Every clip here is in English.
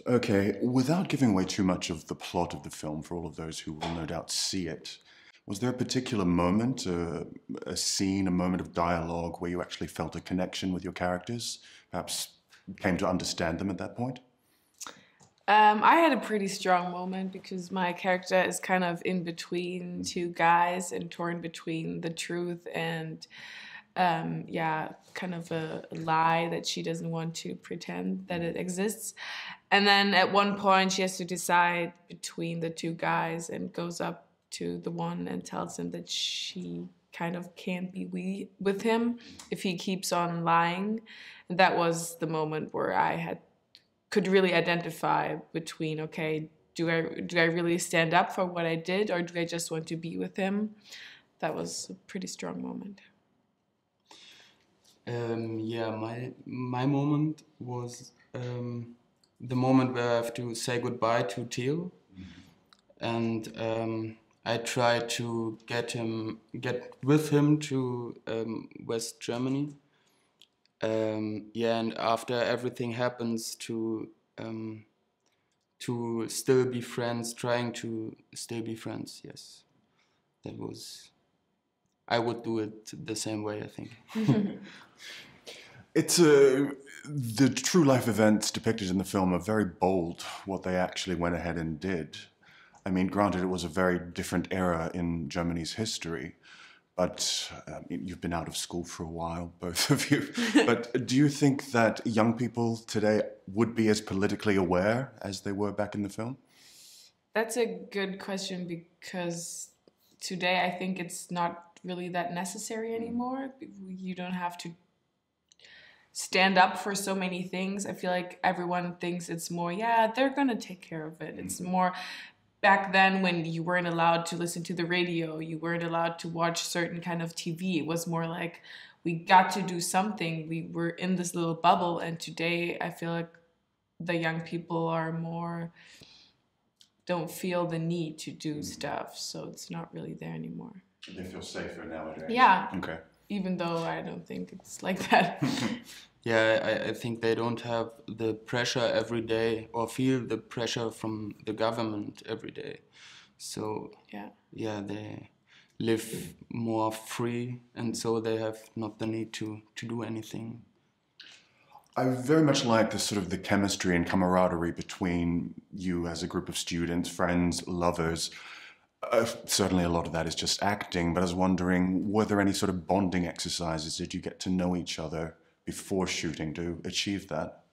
Okay, without giving away too much of the plot of the film for all of those who will no doubt see it, was there a particular moment, a scene, a moment of dialogue where you actually felt a connection with your characters? Perhaps came to understand them at that point? I had a pretty strong moment because my character is kind of in between two guys and torn between the truth and kind of a lie that she doesn't want to pretend that it exists. And then at one point she has to decide between the two guys and goes up to the one and tells him that she kind of can't be with him if he keeps on lying. And that was the moment where I could really identify between, okay, do I really stand up for what I did, or do I just want to be with him? That was a pretty strong moment. My moment was the moment where I have to say goodbye to Theo, and I tried to get with him to West Germany. And after everything happens, to still be friends, trying to still be friends. Yes, that was. I would do it the same way, I think. It's the true life events depicted in the film are very bold, what they actually went ahead and did. I mean, granted, it was a very different era in Germany's history, but you've been out of school for a while, both of you. But do you think that young people today would be as politically aware as they were back in the film? That's a good question, because today I think it's not really that necessary anymore. You don't have to stand up for so many things. I feel like everyone thinks it's more, they're gonna take care of it. It's more back then when you weren't allowed to listen to the radio, you weren't allowed to watch certain kind of TV. It was more like we got to do something. We were in this little bubble, and today I feel like the young people are more, don't feel the need to do stuff, so it's not really there anymore. They feel safer nowadays. Yeah. Okay. Even though I don't think it's like that. I think they don't have the pressure every day or feel the pressure from the government every day. So they live more free, and so they have not the need to do anything. I very much like the sort of the chemistry and camaraderie between you as a group of students, friends, lovers. Certainly a lot of that is just acting, but I was wondering, were there any sort of bonding exercises? Did you get to know each other before shooting to achieve that?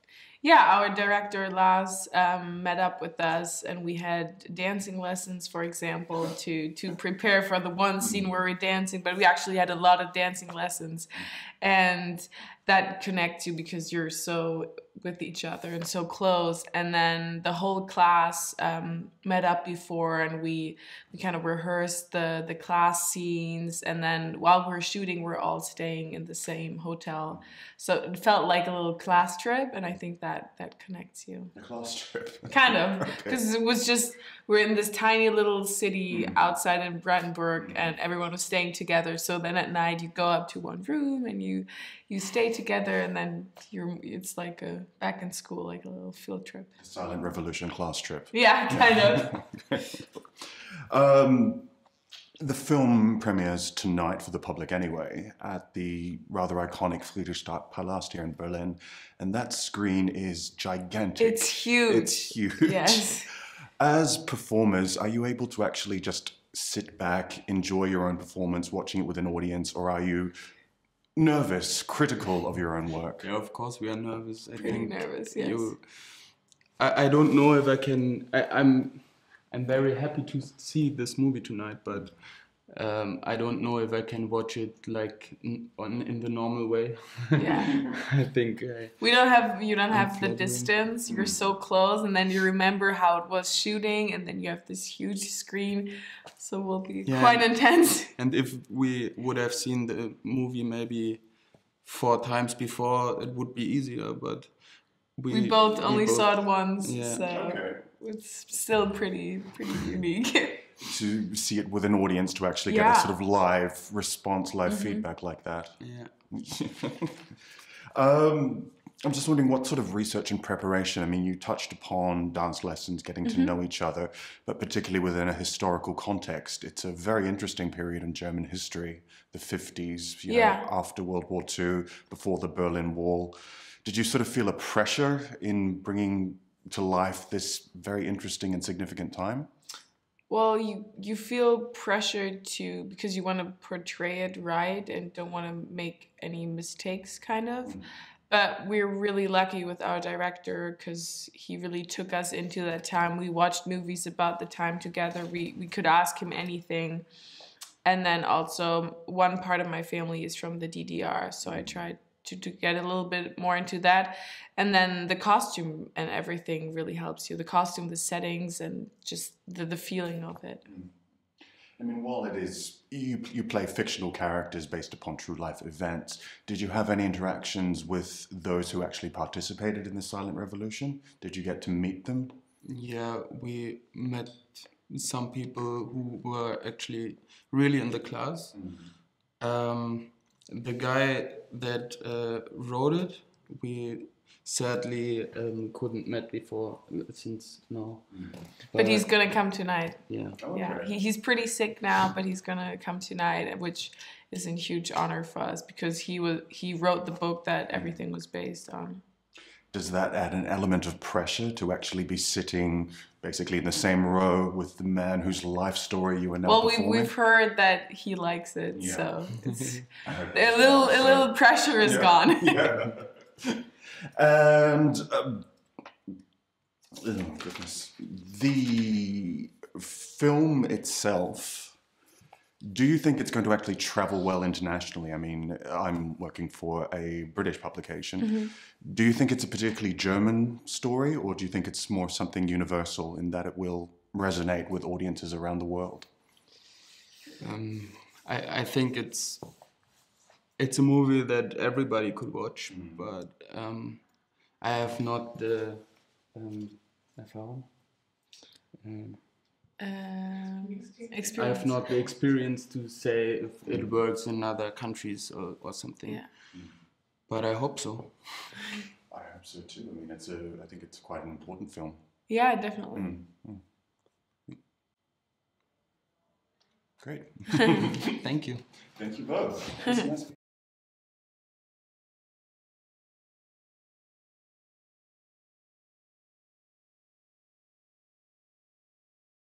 Yeah, our director Lars met up with us, and we had dancing lessons, for example, to prepare for the one scene where we're dancing, but we actually had a lot of dancing lessons, and that connects you because you're so with each other and so close. And then the whole class met up before, and we kind of rehearsed the class scenes, and then while we're shooting, we're all staying in the same hotel. So it felt like a little class trip, and I think that connects you. A class trip? Kind of, because it was just, we're in this tiny little city outside in Brandenburg, and everyone was staying together. So then at night you go up to one room and you stay together, and then it's like a back in school, like a little field trip. Silent Revolution class trip. Yeah, kind of. The film premieres tonight for the public anyway at the rather iconic Friedrichstadtpalast here in Berlin, and that screen is gigantic. It's huge. It's huge. Yes. As performers, are you able to actually just sit back, enjoy your own performance, watching it with an audience, or are you nervous, critical of your own work? Yeah, of course we are nervous. Pretty nervous, yes. I don't know if I can. I'm very happy to see this movie tonight, but I don't know if I can watch it like in the normal way. Yeah. I think you don't have the distance. You're so close, and then you remember how it was shooting, and then you have this huge screen, so it will be quite intense. And if we would have seen the movie maybe 4 times before, it would be easier. But we both only saw it once, yeah. So it's still pretty unique. To see it with an audience, to actually get a sort of live response, live feedback like that. Yeah. I'm just wondering what sort of research and preparation, I mean, you touched upon dance lessons, getting to know each other, but particularly within a historical context. It's a very interesting period in German history, the 50s, you know, after World War II, before the Berlin Wall. Did you sort of feel a pressure in bringing to life this very interesting and significant time? Well, you feel pressured to, because you want to portray it right and don't want to make any mistakes, kind of. But we're really lucky with our director because he really took us into that time. We watched movies about the time together. We could ask him anything. And then also one part of my family is from the DDR, so I tried to get a little bit more into that. And then the costume and everything really helps you. The costume, the settings, and just the feeling of it. I mean, while it is, you play fictional characters based upon true life events, did you have any interactions with those who actually participated in the silent revolution? Did you get to meet them? Yeah, we met some people who were actually really in the class. The guy that wrote it, we sadly couldn't met before since now. But he's gonna come tonight. Yeah. Okay. Yeah, he's pretty sick now, but he's gonna come tonight, which is a huge honor for us because he wrote the book that everything was based on. Does that add an element of pressure to actually be sitting basically in the same row with the man whose life story you are now performing? Well, we've heard that he likes it, so it's a little pressure is gone. Yeah. And oh goodness, the film itself, do you think it's going to actually travel well internationally? I mean, I'm working for a British publication. Do you think it's a particularly German story, or do you think it's more something universal in that it will resonate with audiences around the world? I think it's a movie that everybody could watch, but I have not the Erfahrung. Experience. I have not the experience to say if it works in other countries or something. Yeah. But I hope so. I hope so too. I mean, I think it's quite an important film. Yeah, definitely. Great. Thank you. Thank you both.